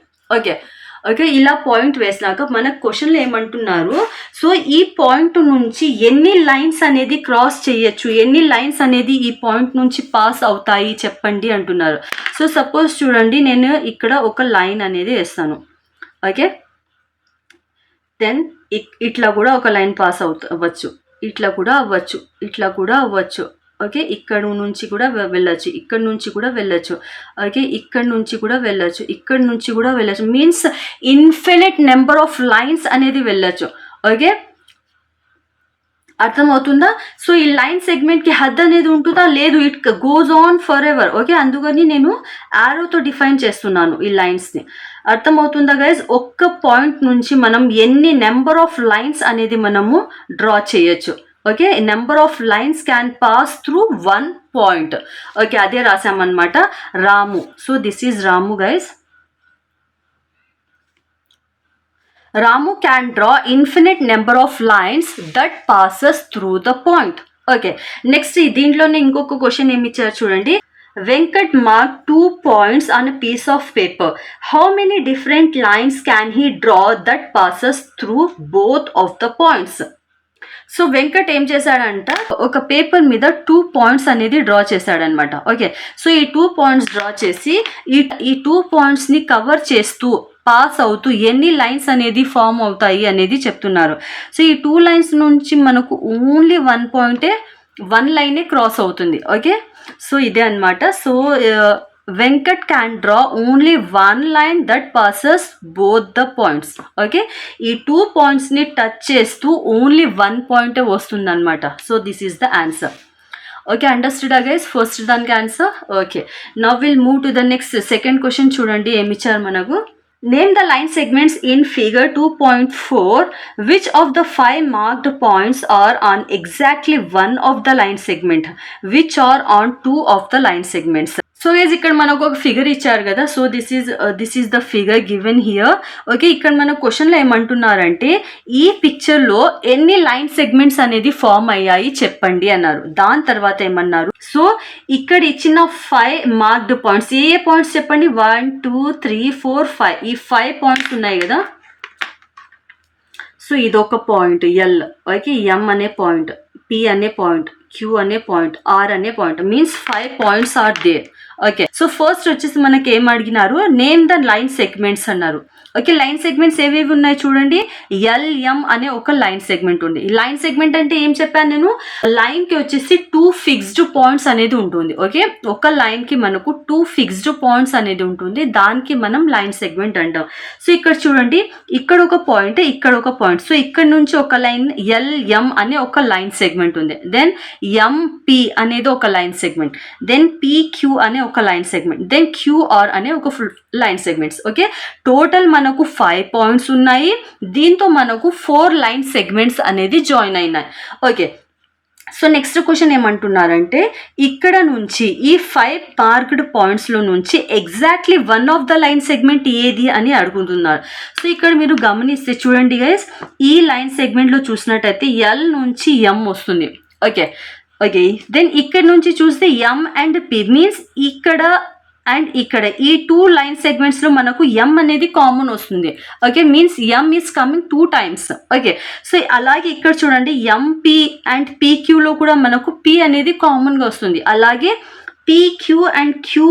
ఓకే, ఇలా పాయింట్ వేసినాక మన క్వశ్చన్లో ఏమంటున్నారు, సో ఈ పాయింట్ నుంచి ఎన్ని లైన్స్ అనేది క్రాస్ చేయొచ్చు, ఎన్ని లైన్స్ అనేది ఈ పాయింట్ నుంచి పాస్ అవుతాయి చెప్పండి అంటున్నారు. సో సపోజ్ చూడండి, నేను ఇక్కడ ఒక లైన్ అనేది వేస్తాను. ఓకే, దెన్ ఇట్లా కూడా ఒక లైన్ పాస్ అవ్వచ్చు, ఇట్లా కూడా అవ్వచ్చు. ఓకే, ఇక్కడ నుంచి కూడా వెళ్ళచ్చు, ఇక్కడ నుంచి కూడా వెళ్ళచ్చు. ఓకే, ఇక్కడ నుంచి కూడా వెళ్ళచ్చు. Means infinite number of lines అనేది వెళ్ళచ్చు. ఓకే, అర్థమవుతుందా? సో ఈ లైన్ సెగ్మెంట్కి హద్దు అనేది ఉంటుందా? లేదు, it goes on for ever. Okay, అందుకని నేను యారోతో డిఫైన్ చేస్తున్నాను ఈ లైన్స్ని. అర్థమవుతుందా గైజ్? ఒక్క పాయింట్ నుంచి మనం ఎన్ని నెంబర్ ఆఫ్ లైన్స్ అనేది మనము డ్రా చేయొచ్చు. Okay, number of lines can pass through 1 point. Okay, అదే రాసామన్నమాట Ramu. So this is Ramu guys. Ramu can draw infinite number of lines that passes through the point. Okay, next దీంట్లోనే ఇంకొక క్వశ్చన్ ఏమి ఇచ్చారు చూడండి. Venkat marked 2 points on a piece of paper. How many different lines can he draw that passes through both of the points? So Venkat ఏం చేశాడంట, ఒక paper మీద 2 points అనేది డ్రా చేశాడనమాట. ఓకే, సో ఈ 2 పాయింట్స్ డ్రా చేసి ఈ 2 పాయింట్స్ని కవర్ చేస్తూ పాస్ అవుతూ ఎన్ని లైన్స్ అనేది ఫామ్ అవుతాయి అనేది చెప్తున్నారు. సో ఈ 2 లైన్స్ నుంచి మనకు ఓన్లీ 1 పాయింటే, 1 లైనే క్రాస్ అవుతుంది. ఓకే, సో ఇదే అనమాట. So Venkat can draw only 1 line that passes both the points. Okay, ఈ 2 పాయింట్స్ని టచ్ చేస్తూ ఓన్లీ 1 పాయింటే వస్తుంది అనమాట. So this is the answer. Okay, అండర్స్టూడా గైస్? ఫస్ట్ దానికి answer. Okay, now will move to the next second question. చూడండి ఏమి ఇచ్చారు మనకు. Name the line segments in figure 2.4. Which of the 5 marked points are on exactly one of the line segment? Which are on 2 of the line segments? So guys ఇక్కడ మనకు ఒక figure ఇచ్చారు కదా. So this is the figure given here. Okay, ఇక్కడ మన క్వశ్చన్లో ఏమంటున్నారంటే ఈ పిక్చర్లో ఎన్ని లైన్ సెగ్మెంట్స్ అనేది ఫామ్ అయ్యాయి చెప్పండి అన్నారు. దాని తర్వాత ఏమన్నారు, సో ఇక్కడ ఇచ్చిన 5 మార్క్డ్ పాయింట్స్, ఏ పాయింట్స్ చెప్పండి? 1 2 3 4 5. ఈ 5 పాయింట్స్ ఉన్నాయి కదా. సో ఇదొక పాయింట్ ఎల్. ఓకే, ఎం అనే పాయింట్, పి అనే పాయింట్, క్యూ అనే పాయింట్, ఆర్ అనే point. Means 5 points are there. Okay, so first వచ్చేసి మనకి ఏం అడిగినారు, నేమ్ ద లైన్ సెగ్మెంట్స్ అన్నారు. ఓకే, లైన్ సెగ్మెంట్స్ ఏవేవి ఉన్నాయి చూడండి. ఎల్ఎం అనే ఒక లైన్ సెగ్మెంట్ ఉంది. ఈ లైన్ సెగ్మెంట్ అంటే ఏం చెప్పాను నేను, లైన్కి వచ్చేసి 2 ఫిక్స్డ్ పాయింట్స్ అనేది ఉంటుంది. ఓకే, ఒక లైన్కి మనకు 2 ఫిక్స్డ్ పాయింట్స్ అనేది ఉంటుంది, దానికి మనం లైన్ సెగ్మెంట్ అంటాం. సో ఇక్కడ చూడండి, ఇక్కడ ఒక పాయింట్, ఇక్కడ ఒక పాయింట్. సో ఇక్కడ నుంచి ఒక లైన్ ఎల్ఎం అనే ఒక లైన్ సెగ్మెంట్ ఉంది. దెన్ ఎంపి అనేది ఒక లైన్ సెగ్మెంట్, దెన్ పిక్యూ అనే ఒక లైన్ సెగ్మెంట్, దెన్ క్యూఆర్ అనే ఒక లైన్ సెగ్మెంట్స్. ఓకే, టోటల్ మనకు 5 పాయింట్స్ ఉన్నాయి. దీంతో మనకు 4 లైన్ సెగ్మెంట్స్ అనేది జాయిన్ అయినాయి. ఓకే, సో నెక్స్ట్ క్వశ్చన్ ఏమంటున్నారంటే ఇక్కడ నుంచి ఈ 5 మార్క్డ్ పాయింట్స్లో నుంచి exactly 1 of the line segment ఏది అని అడుగుతున్నారు. సో ఇక్కడ మీరు గమనిస్తే చూడండి గైస్, ఈ లైన్ సెగ్మెంట్లో చూసినట్టయితే ఎల్ నుంచి ఎం వస్తుంది. ఓకే, దెన్ ఇక్కడ నుంచి చూస్తే ఎం అండ్ పి, మీన్స్ ఇక్కడ అండ్ ఇక్కడ ఈ 2 లైన్ సెగ్మెంట్స్లో మనకు ఎం అనేది కామన్ వస్తుంది. Okay, means M is coming 2 times. Okay, so అలాగే ఇక్కడ చూడండి ఎంపీ అండ్ పీక్యూలో కూడా మనకు పి అనేది కామన్గా వస్తుంది. అలాగే పీక్యూ అండ్ క్యూ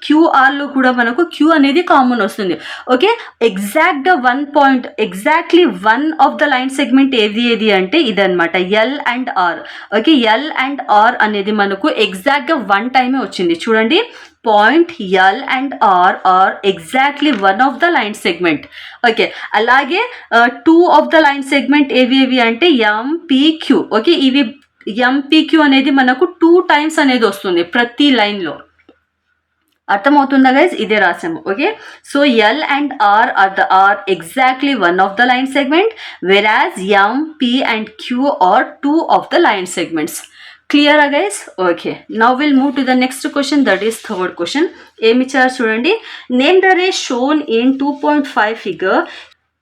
క్యూఆర్లో కూడా మనకు క్యూ అనేది కామన్ వస్తుంది. ఓకే, ఎగ్జాక్ట్గా 1 point, exactly 1 of the line segment ఏది అంటే ఇదనమాట, L and R. Okay, L and R అనేది మనకు ఎగ్జాక్ట్గా 1 టైమే వచ్చింది. చూడండి, point L and R are exactly 1 of the line segment. Okay, అలాగే 2 ఆఫ్ ద లైన్ సెగ్మెంట్ ఏవి అంటే ఎంపీక్యూ. ఓకే, ఇవి ఎంపీక్యూ అనేది మనకు 2 టైమ్స్ అనేది వస్తుంది ప్రతి లైన్లో. అర్థమవుతుందా గైస్? ఇదే రాసాము. Okay, so L and R are exactly 1 of the line segment, whereas M, P and Q are 2 of the line segments. క్లియరా guys? Okay, now will move to the next question, that is third question. ఏమిచ్చారు చూడండి, name the ray shown in 2.5 figure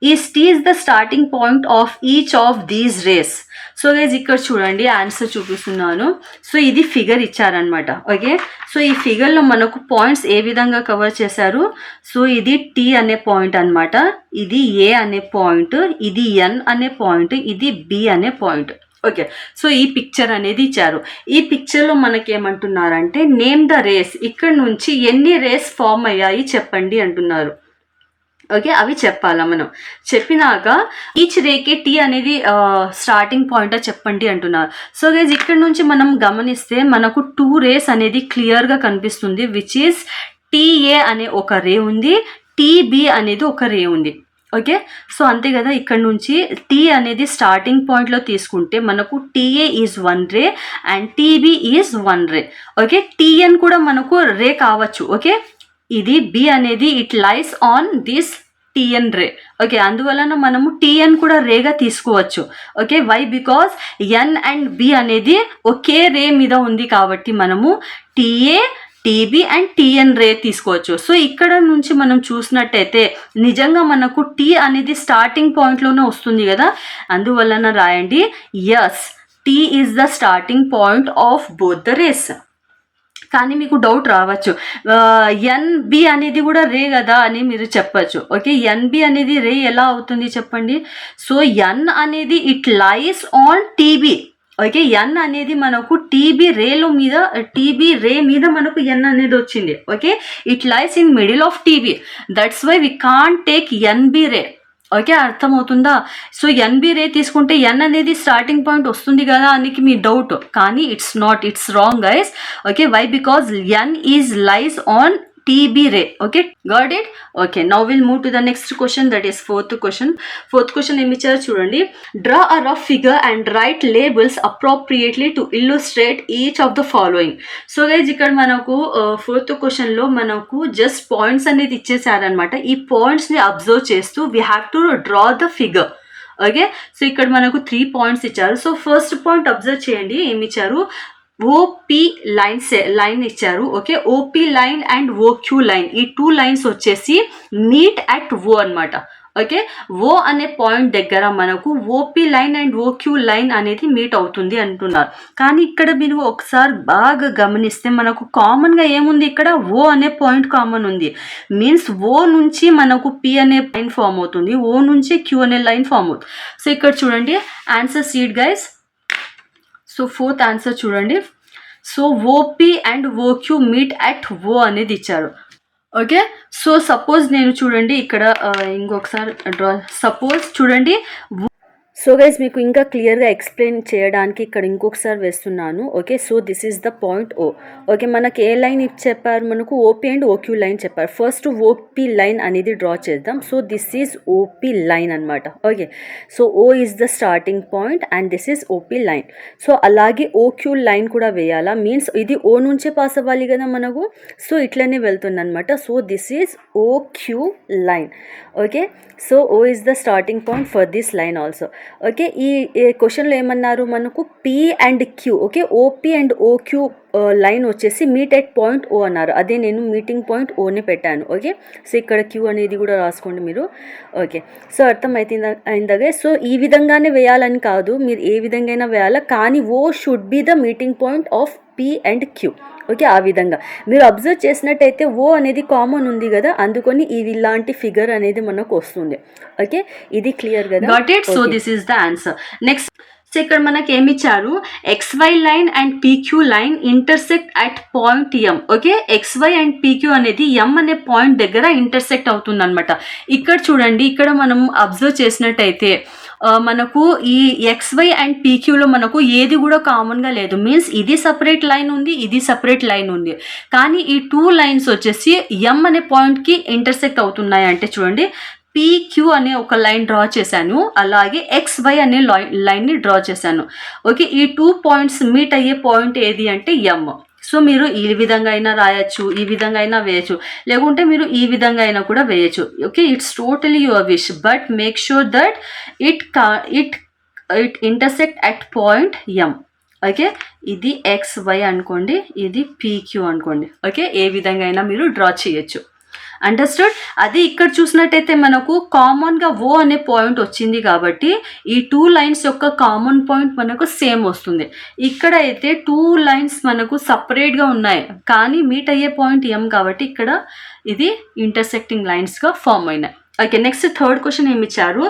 is T is the starting point of each of these rays. So guys ఇక్కడ చూడండి, answer చూపిస్తున్నాను. So ఇది figure ఇచ్చారనమాట. Okay, so ఈ ఫిగర్లో మనకు points ఏ విధంగా కవర్ చేశారు. సో ఇది టీ అనే పాయింట్ అనమాట, ఇది ఏ అనే పాయింట్, ఇది ఎన్ అనే పాయింట్, ఇది బి అనే పాయింట్. ఓకే, సో ఈ పిక్చర్ అనేది ఇచ్చారు. ఈ పిక్చర్లో మనకేమంటున్నారంటే నేమ్ ద రేస్, ఇక్కడ నుంచి ఎన్ని రేస్ ఫామ్ అయ్యాయి చెప్పండి అంటున్నారు. ఓకే, అవి చెప్పాలా మనం. చెప్పినాక ఈచ్ రేకి టీ అనేది స్టార్టింగ్ పాయింట్ చెప్పండి అంటున్నారు. సో గైజ్ ఇక్కడ నుంచి మనం గమనిస్తే మనకు 2 రేస్ అనేది క్లియర్గా కనిపిస్తుంది, విచ్ ఈస్ టీఏ అనే ఒక రే ఉంది, టీబి అనేది ఒక రే ఉంది. ఓకే, సో అంతే కదా. ఇక్కడ నుంచి టీ అనేది స్టార్టింగ్ పాయింట్లో తీసుకుంటే మనకు TA is 1 ray and TB is 1 ray. Okay, TN కూడా మనకు రే కావచ్చు. ఓకే, ఇది బి అనేది it lies on this TN ray. Okay, అందువలన మనము టీఎన్ కూడా రేగా తీసుకోవచ్చు. Okay, why? Because N and B అనేది ఒకే రే మీద ఉంది కాబట్టి మనము TA, TB and TN ray తీసుకోవచ్చు. సో ఇక్కడ నుంచి మనం చూసినట్టయితే నిజంగా మనకు టీ అనేది స్టార్టింగ్ పాయింట్లోనే వస్తుంది కదా, అందువలన రాయండి yes, T is the starting point of both the rays. కానీ మీకు డౌట్ రావచ్చు, ఎన్బి అనేది కూడా రే కదా అని మీరు చెప్పచ్చు. ఓకే, ఎన్బి అనేది రే ఎలా అవుతుంది చెప్పండి. సో ఎన్ అనేది it lies on TB. Okay, N అనేది మనకు టీబీ రే మీద మనకు ఎన్ అనేది వచ్చింది. Okay, it lies in middle of TB, that's why we can't take NB ray. Okay, అర్థమవుతుందా? సో ఎన్బి రే తీసుకుంటే ఎన్ అనేది స్టార్టింగ్ పాయింట్ వస్తుంది కదా అని మీ డౌట్, కానీ it's not, it's wrong guys. Okay, why? Because N is lies on TB ray. Okay, got it? Okay, now will move to the next question, that is fourth question. Fourth question ఏమి ఇచ్చారు చూడండి, draw a rough figure and right labels appropriately to illustrate each of the following. So guys ఇక్కడ మనకు fourth క్వశ్చన్లో మనకు just points అనేది ఇచ్చేసారనమాట. ఈ పాయింట్స్ని అబ్జర్వ్ చేస్తూ we have to draw the figure. Okay, so ఇక్కడ మనకు 3 పాయింట్స్ ఇచ్చారు. సో ఫస్ట్ పాయింట్ అబ్జర్వ్ చేయండి, ఏమి ఇచ్చారు, ఓపి లైన్ ఇచ్చారు. Okay, OP line and OQ line, ఈ 2 లైన్స్ వచ్చేసి మీట్ అట్ ఓ అనమాట. ఓకే, ఓ అనే పాయింట్ దగ్గర మనకు OP line and OQ line అనేది మీట్ అవుతుంది అంటున్నారు. కానీ ఇక్కడ మీరు ఒకసారి బాగా గమనిస్తే మనకు కామన్గా ఏముంది, ఇక్కడ ఓ అనే పాయింట్ కామన్ ఉంది. మీన్స్ ఓ నుంచి మనకు పి అనే లైన్ ఫామ్ అవుతుంది, ఓ నుంచి క్యూ అనే లైన్ ఫామ్ అవుతుంది. సో ఇక్కడ చూడండి answer sheet guys. So fourth answer చూడండి, so OP and OQ meet at O అనేది ఇచ్చారు. ఓకే, సో సపోజ్ నేను చూడండి ఇక్కడ ఇంకొకసారి డ్రా, సపోజ్ చూడండి. సో గైజ్ మీకు ఇంకా క్లియర్గా ఎక్స్ప్లెయిన్ చేయడానికి ఇక్కడ ఇంకొకసారి వేస్తున్నాను. Okay, so this is the point O. Okay, మనకి ఏ లైన్ చెప్పారు, మనకు ఓపీ అండ్ ఓక్యూ లైన్ చెప్పారు. ఫస్ట్ ఓపీ లైన్ అనేది డ్రా చేద్దాం. So this is OP line అనమాట. Okay, so O is the starting point and this is OP line. So అలాగే OQ line కూడా వేయాలా, మీన్స్ ఇది ఓ నుంచే పాస్ అవ్వాలి కదా మనకు, సో ఇట్లనే వెళ్తుంది అనమాట. So this is OQ line. Okay, so O is the starting point for this line also. Okay, ఈ క్వశ్చన్లో ఏమన్నారు మనకు P and Q. Okay, OP and OQ line వచ్చేసి మీట్ ఎట్ పాయింట్ ఓ అన్నారు, అదే నేను మీటింగ్ పాయింట్ ఓనే పెట్టాను. Okay, so ఇక్కడ క్యూ అనేది కూడా రాసుకోండి మీరు. Okay, so అయిందగే. సో ఈ విధంగానే వేయాలని కాదు, మీరు ఏ విధంగా వేయాలా, కానీ O should be the meeting point of P and Q. Okay, ఆ విధంగా మీరు అబ్జర్వ్ చేసినట్టయితే ఓ అనేది కామన్ ఉంది కదా, అందుకని ఇలాంటి ఫిగర్ అనేది మనకు వస్తుంది. ఓకే, ఇది క్లియర్ కదా? Got it? So this is the answer. Next so ఇక్కడ మనకి ఏమి ఇచ్చారు, XY line and PQ line intersect at point M. Okay, XY and PQ అనేది M అనే పాయింట్ దగ్గర ఇంటర్సెక్ట్ అవుతుంది అనమాట. ఇక్కడ చూడండి, ఇక్కడ మనం అబ్జర్వ్ చేసినట్టయితే మనకు ఈ XY అండ్ PQలో మనకు ఏది కూడా కామన్గా లేదు. మీన్స్ ఇది సపరేట్ లైన్ ఉంది, ఇది సపరేట్ లైన్ ఉంది. కానీ ఈ 2 లైన్స్ వచ్చేసి M అనే పాయింట్కి ఇంటర్సెక్ట్ అవుతున్నాయి. అంటే చూడండి, PQ అనే ఒక లైన్ డ్రా చేశాను, అలాగే XY అనే లైన్ని డ్రా చేశాను. ఓకే, ఈ 2 పాయింట్స్ మీట్ అయ్యే పాయింట్ ఏది అంటే M. సో మీరు ఈ విధంగా అయినా రాయొచ్చు, ఈ విధంగా అయినా వేయచ్చు, లేకుంటే మీరు ఈ విధంగా అయినా కూడా వేయచ్చు. Okay, it's totally your wish, but make sure that it intersect at point M. Okay, ఇది XY అనుకోండి, ఇది PQ అనుకోండి. ఓకే, ఏ విధంగా అయినా మీరు డ్రా చేయొచ్చు. అండర్స్టూడ్. అది ఇక్కడ చూసినట్టయితే మనకు కామన్గా O అనే పాయింట్ వచ్చింది కాబట్టి ఈ 2 లైన్స్ యొక్క కామన్ పాయింట్ మనకు సేమ్ వస్తుంది. ఇక్కడ అయితే 2 లైన్స్ మనకు సపరేట్గా ఉన్నాయి, కానీ మీట్ అయ్యే పాయింట్ M కాబట్టి ఇక్కడ ఇది ఇంటర్సెక్టింగ్ లైన్స్గా ఫామ్ అయినాయి. ఓకే, నెక్స్ట్ థర్డ్ క్వశ్చన్ ఏమి ఇచ్చారు,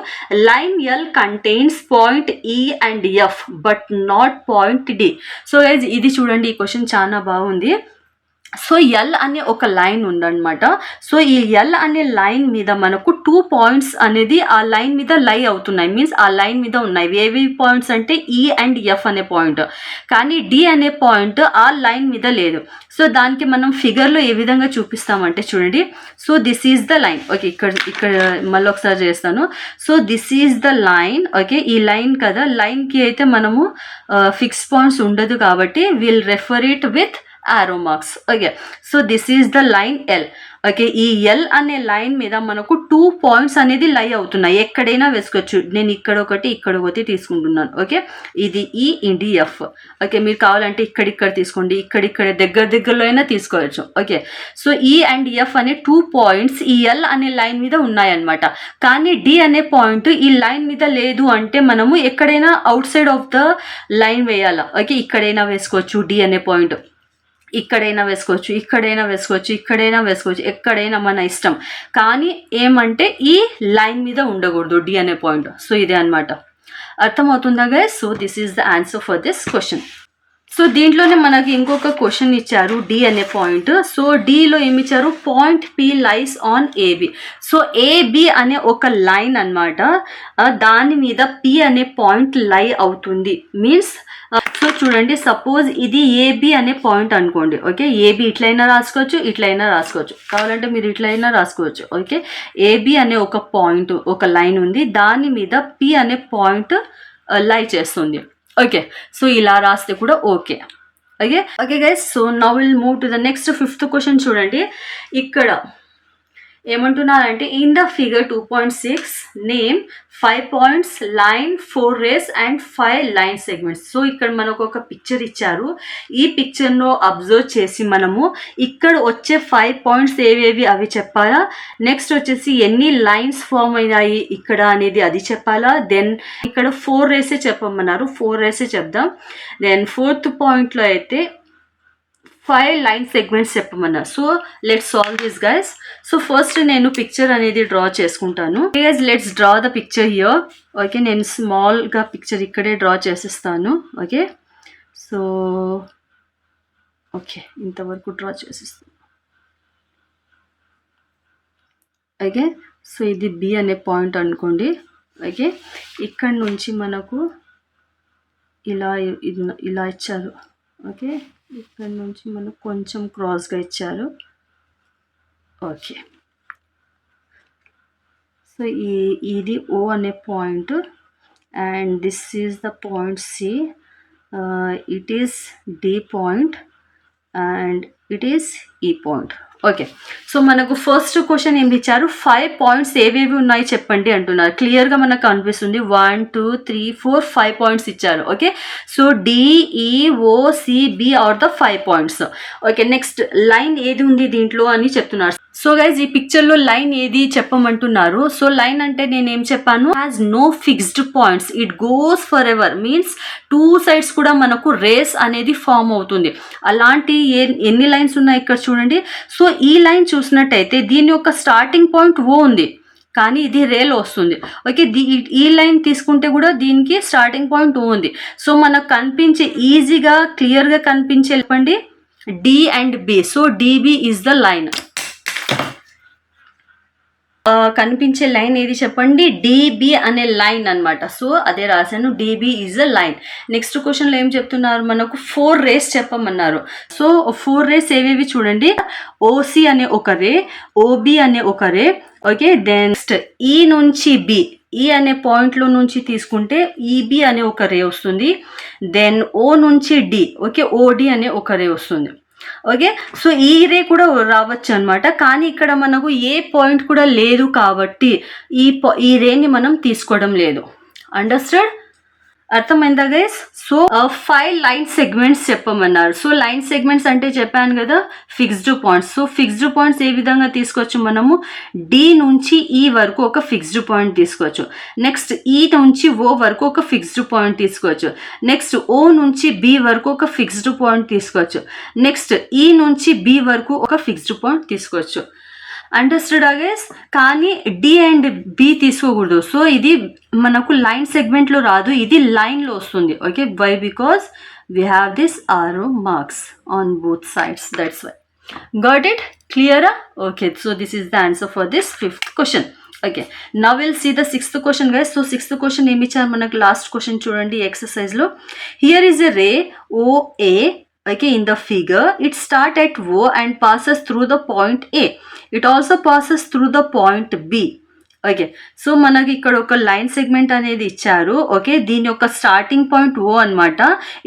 line L contains point E and F but not point D. So ఇది చూడండి, ఈ క్వశ్చన్ చాలా బాగుంది. సో L అనే ఒక లైన్ ఉందన్నమాట. సో ఈ L అనే లైన్ మీద మనకు 2 పాయింట్స్ అనేది ఆ లైన్ మీద లై అవుతున్నాయి. మీన్స్ ఆ లైన్ మీద ఉన్నాయి. ఏవి పాయింట్స్ అంటే E అండ్ F అనే పాయింట్, కానీ D అనే పాయింట్ ఆ లైన్ మీద లేదు. సో దానికి మనం ఫిగర్లో ఏ విధంగా చూపిస్తామంటే చూడండి, so this is the line. Okay, ఇక్కడ మళ్ళీ ఒకసారి చేస్తాను. So this is the line. Okay, ఈ లైన్ కదా, లైన్కి అయితే మనము ఫిక్స్ పాయింట్స్ ఉండదు కాబట్టి will refer it with arrow marks. Okay, so this is the line L. Okay, ఈ L అనే లైన్ మీద మనకు 2 పాయింట్స్ అనేది లై అవుతున్నాయి. ఎక్కడైనా వేసుకోవచ్చు, నేను ఇక్కడ ఒకటి తీసుకుంటున్నాను. ఓకే, ఇది E, ఇది F. ఓకే, మీరు కావాలంటే ఇక్కడ తీసుకోండి, ఇక్కడ దగ్గరలో అయినా తీసుకోవచ్చు. Okay, so E and F అనే 2 పాయింట్స్ ఈ L అనే లైన్ మీద ఉన్నాయన్నమాట. కానీ D అనే పాయింట్ ఈ లైన్ మీద లేదు అంటే మనము ఎక్కడైనా out side of the line వేయాలా. ఓకే, ఇక్కడైనా వేసుకోవచ్చు D అనే పాయింట్, ఇక్కడైనా వేసుకోవచ్చు, ఎక్కడైనా మన ఇష్టం. కానీ ఏమంటే ఈ లైన్ మీద ఉండకూడదు D అనే పాయింట్. సో ఇదే అనమాట. అర్థమవుతుందా guys? So this is the answer for this question. So దీంట్లోనే మనకి ఇంకొక క్వశ్చన్ ఇచ్చారు, D అనే పాయింట్. సో Dలో ఏమి ఇచ్చారు, point P lies on AB. So AB అనే ఒక లైన్ అన్నమాట, దాని మీద P అనే పాయింట్ లై అవుతుంది. మీన్స్ సో చూడండి, సపోజ్ ఇది AB అనే పాయింట్ అనుకోండి. ఓకే, AB ఇట్లయినా రాసుకోవచ్చు, కావాలంటే మీరు ఇట్లయినా రాసుకోవచ్చు. ఓకే, AB అనే ఒక పాయింట్, ఒక లైన్ ఉంది, దాని మీద P అనే పాయింట్ లై చేస్తుంది. ఓకే, సో ఇలా రాస్తే కూడా okay. Okay guys, so now will move to the next 5th question. చూడండి, ఇక్కడ ఏమంటున్నారంటే in the figure 2.6 name 5 points, line, 4 rays and 5 line segments. So ఇక్కడ మనకు ఒక పిక్చర్ ఇచ్చారు. ఈ పిక్చర్ను అబ్జర్వ్ చేసి మనము ఇక్కడ వచ్చే 5 పాయింట్స్ ఏవేవి అవి చెప్పాలా, నెక్స్ట్ వచ్చేసి ఎన్ని లైన్స్ ఫామ్ అయినాయి ఇక్కడ అనేది అది చెప్పాలా, దెన్ ఇక్కడ 4 రేసే చెప్పమన్నారు, 4 రేసే చెప్దాం. దెన్ 4th పాయింట్లో అయితే 5 లైన్ సెగ్మెంట్స్ చెప్పమన్నారు. So let's solve this guys. So first నేను పిక్చర్ అనేది డ్రా చేసుకుంటాను. Guys, let's draw the picture here. Okay, నేను స్మాల్గా పిక్చర్ ఇక్కడే డ్రా చేసిస్తాను. ఓకే, సో ఓకే, ఇంతవరకు డ్రా చేసిస్తాను. ఓకే, సో ఇది B అనే పాయింట్ అనుకోండి. ఓకే, ఇక్కడ నుంచి మనకు ఇలా ఇచ్చారు. ఓకే, ఇక్కడ నుంచి మనకు కొంచెం క్రాస్గా ఇచ్చారు. ఓకే, సో ఇది O అనే point and this is the point C. It is D point and it is E point. Okay, so మనకు ఫస్ట్ క్వశ్చన్ ఏమి ఇచ్చారు, 5 పాయింట్స్ ఏవేవి ఉన్నాయి చెప్పండి అంటున్నారు. క్లియర్గా మనకు కనిపిస్తుంది 1 2 3 4 5 పాయింట్స్ ఇచ్చారు. Okay, so DEOCB are the 5 points. Okay, next line ఏది ఉంది దీంట్లో అని చెప్తున్నారు. సో గైజ్, ఈ పిక్చర్లో లైన్ ఏది చెప్పమంటున్నారు. సో లైన్ అంటే నేను ఏం చెప్పాను, has no fixed points, it goes forever. Means 2 sides కూడా మనకు రేస్ అనేది ఫామ్ అవుతుంది. అలాంటి ఎన్ని లైన్స్ ఉన్నాయి ఇక్కడ చూడండి. సో ఈ లైన్ చూసినట్టయితే దీని యొక్క స్టార్టింగ్ పాయింట్ O ఉంది, కానీ ఇది రేలో వస్తుంది. ఓకే, ఈ లైన్ తీసుకుంటే కూడా దీనికి స్టార్టింగ్ పాయింట్ ఓ ఉంది. సో మనకు కనిపించే ఈజీగా క్లియర్గా కనిపించే చెప్పండి D and B. So DB is the line. కనిపించే లైన్ ఏది చెప్పండి, డిబి అనే లైన్ అనమాట. సో అదే రాశాను, DB is a line. Next క్వశ్చన్లో ఏం చెప్తున్నారు, మనకు 4 రేస్ చెప్పమన్నారు. సో 4 రేస్ ఏవేవి చూడండి, ఓసి అనే ఒక రే, ఓబి అనే ఒక రే. ఓకే, దెన్ నెక్స్ట్ ఈ నుంచి బి, ఈ అనే పాయింట్లో నుంచి తీసుకుంటే ఈబి అనే ఒక రే వస్తుంది. దెన్ ఓ నుంచి డి, ఓకే, ఓడి అనే ఒక రే వస్తుంది. ఓకే, సో ఈ రే కూడా రావచ్చు అనమాట. కానీ ఇక్కడ మనకు ఏ పాయింట్ కూడా లేదు కాబట్టి ఈ రేని మనం తీసుకోవడం లేదు. అండర్స్టాండ్, అర్థమైందా గైస్? సో 5 లైన్ సెగ్మెంట్స్ చెప్పమన్నారు. సో లైన్ సెగ్మెంట్స్ అంటే చెప్పాను కదా, fixed points. So fixed points ఏ విధంగా తీసుకోవచ్చు, మనము డి నుంచి ఈ వరకు ఒక ఫిక్స్డ్ పాయింట్ తీసుకోవచ్చు. నెక్స్ట్ ఈ నుంచి ఓ వరకు ఒక ఫిక్స్డ్ పాయింట్ తీసుకోవచ్చు. నెక్స్ట్ ఓ నుంచి బి వరకు ఒక ఫిక్స్డ్ పాయింట్ తీసుకోవచ్చు. నెక్స్ట్ ఈ నుంచి బి వరకు ఒక ఫిక్స్డ్ పాయింట్ తీసుకోవచ్చు. Understood guys? కానీ డి అండ్ బి తీసుకోకూడదు. సో ఇది మనకు లైన్ సెగ్మెంట్లో రాదు, ఇది లైన్లో వస్తుంది. Okay, why? Because we have this arrow marks on both sides, that's why. Got it? క్లియరా? Okay, so this is the answer for this 5th question. Okay, now will see the 6th question guys. So 6th question ఏమి ఇచ్చారు మనకు, last question చూడండి ఎక్సర్సైజ్లో. Here is a ray OA. Okay, in the figure it start at O and passes through the point A. It also passes through the point B. Okay, so మనకి ఇక్కడ ఒక line segment అనేది ఇచ్చారు. Okay, దీని యొక్క starting point ఓ అనమాట.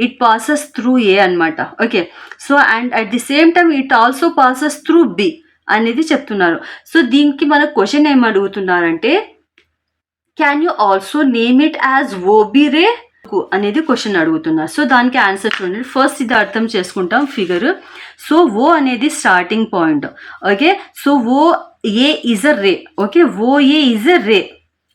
It passes through A అనమాట. Okay, so and at the same time it also passes through B అనేది చెప్తున్నారు. సో దీనికి మన క్వశ్చన్ ఏం అడుగుతున్నారంటే, can you also name it as OB ray అనేది క్వశ్చన్ అడుగుతున్నారు. సో దానికి ఆన్సర్ చూడండి. ఫస్ట్ ఇది అర్థం చేసుకుంటాం ఫిగర్. సో ఓ అనేది starting point. Okay, so O A is a ray. Okay, O A is a ray.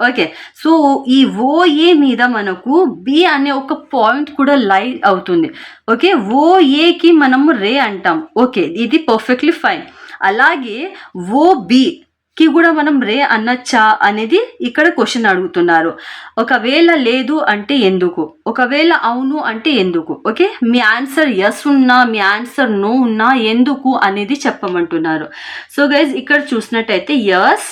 Okay, so ఈ ఓఏ మీద మనకు బి అనే ఒక పాయింట్ కూడా లై అవుతుంది. ఓకే, ఓఏకి మనము రే అంటాం. ఓకే, ఇది పర్ఫెక్ట్లీ ఫైన్. అలాగే ఓబి కి కూడా మనం రే అనొచ్చా అనేది ఇక్కడ క్వశ్చన్ అడుగుతున్నారు. ఒకవేళ లేదు అంటే ఎందుకు, ఒకవేళ అవును అంటే ఎందుకు. ఓకే, మీ ఆన్సర్ ఎస్ ఉన్నా మీ ఆన్సర్ నో ఉన్నా ఎందుకు అనేది చెప్పమంటున్నారు. సో గైజ్ ఇక్కడ చూసినట్టయితే yes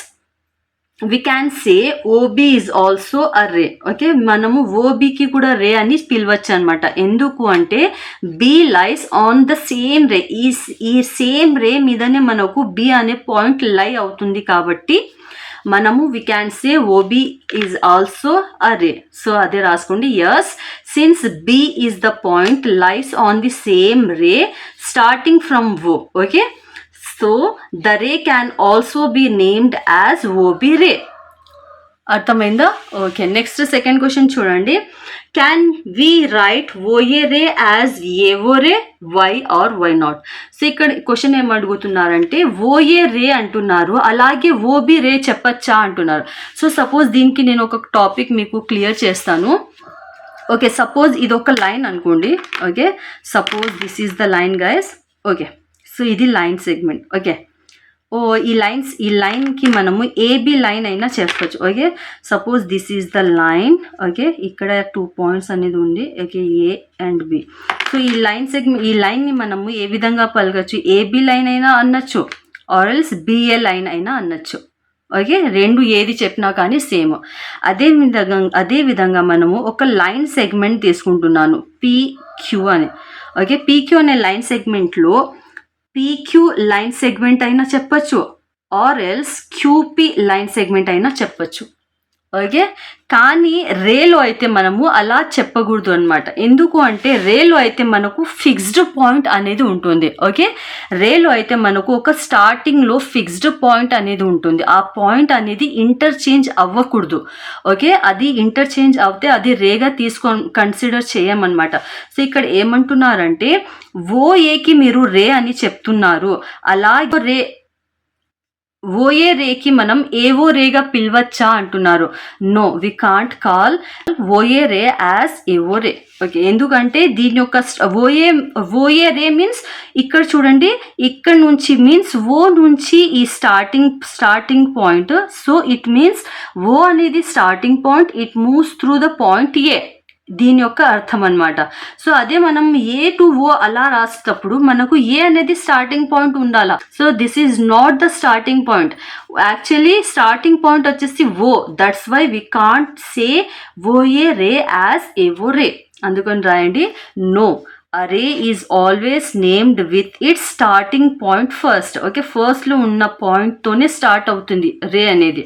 we can say OB is also a ray. Okay, మనము ఓబికి కూడా రే అని పిలవచ్చు అనమాట. ఎందుకు అంటే B lies on the same ray, ఈ సేమ్ రే మీదనే మనకు బి అనే పాయింట్ లై అవుతుంది కాబట్టి మనము we can say OB is also a ray. So అదే రాసుకోండి. Yes, since B is the point lies on the same ray starting from O. Okay, so the ray can also be named as OB ray. అర్థమైందా? Okay, next second question చూడండి. Can we write OA ray as AO ray, why or why not? So ఇక్కడ question ఏం అడుగుతున్నారంటే OA రే అంటున్నారు, అలాగే OB రే చెప్పచ్చా అంటున్నారు. So suppose దీనికి నేను ఒక టాపిక్ మీకు క్లియర్ చేస్తాను. ఓకే, సపోజ్ ఇది ఒక లైన్ అనుకోండి. Okay, suppose this is the line guys. Okay, so ఇది లైన్ సెగ్మెంట్. ఓకే, ఈ లైన్కి మనము ఏబి లైన్ అయినా చెప్పచ్చు. Okay, suppose this is the line. Okay, ఇక్కడ 2 పాయింట్స్ అనేది ఉంది. Okay, A and B. So ఈ లైన్ని మనము ఏ విధంగా పలకచ్చు, ఏబి లైన్ అయినా అనొచ్చు, ఆర్ ఎల్స్ బిఏ లైన్ అయినా అనొచ్చు. ఓకే, రెండు ఏది చెప్పినా కానీ సేమ్. అదే విధంగా మనము ఒక లైన్ సెగ్మెంట్ తీసుకుంటున్నాను, PQ అని. ఓకే, PQ అనే లైన్ సెగ్మెంట్లో PQ లైన్ సెగ్మెంట్ అయినా చెప్పచ్చు, or else QP line segment అయినా చెప్పచ్చు. ఓకే, కానీ రేలో అయితే మనము అలా చెప్పకూడదు అనమాట. ఎందుకు అంటే రేలో అయితే మనకు ఫిక్స్డ్ పాయింట్ అనేది ఉంటుంది. ఓకే, రేలో అయితే మనకు ఒక స్టార్టింగ్లో ఫిక్స్డ్ పాయింట్ అనేది ఉంటుంది. ఆ పాయింట్ అనేది ఇంటర్చేంజ్ అవ్వకూడదు. ఓకే, అది ఇంటర్చేంజ్ అవుతే అది రేగా కన్సిడర్ చేయమన్నమాట. సో ఇక్కడ ఏమంటున్నారంటే ఓఏకి మీరు రే అని చెప్తున్నారు, అలాగే ఓఏ రేకి మనం ఏవో రేగా పిలవచ్చా అంటున్నారు. No, we can't call OA ray as AO ray. Okay, ఎందుకంటే దీని యొక్క ఓఏ రే మీన్స్ ఇక్కడ చూడండి, ఇక్కడ నుంచి మీన్స్ ఓ నుంచి ఈ starting point. So it means O అనేది starting point, it moves through the point A. దీని యొక్క అర్థం అనమాట. సో అదే మనం ఏ టు ఓ అలా రాసేటప్పుడు మనకు ఏ అనేది స్టార్టింగ్ పాయింట్ ఉండాలా. So this is not the starting point. Actually starting point వచ్చేసి O. That's why we can't say OA ray as AO ray. అందుకని రాయండి, no, a ray is always named with its starting point first. Okay, ఫస్ట్లో ఉన్న పాయింట్తోనే start అవుతుంది ray అనేది.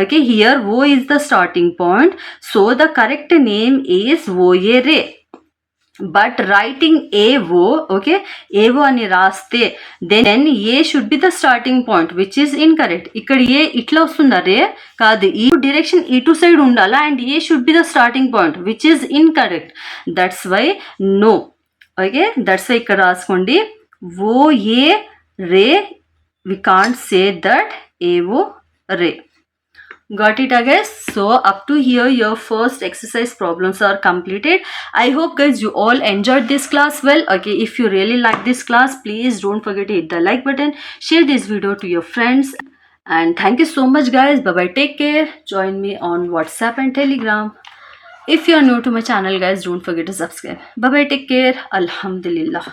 Okay, here O is the starting point, so the correct name is OA ray. But writing AO, okay, AO అని రాస్తే then A should be the starting point, which is incorrect. ఇక్కడ A ఇట్లా వస్తుందా రే? కాదు, ఈ direction ఇటు side ఉండాలా and A should be the starting point, which is incorrect. That's why no. Okay, that's why ఇక్కడ రాసుకోండి, ఓ ఏ రే, వి కాంట్ సే దట్ ఏవో రే. Got it, guys? So up to here your first exercise problems are completed. I hope guys you all enjoyed this class well. Okay, if you really like this class, please don't forget to hit the like button, share this video to your friends, and thank you so much guys. Bye bye, take care. Join me on WhatsApp and Telegram. If you are new to my channel guys, don't forget to subscribe. Bye bye, take care. Alhamdulillah.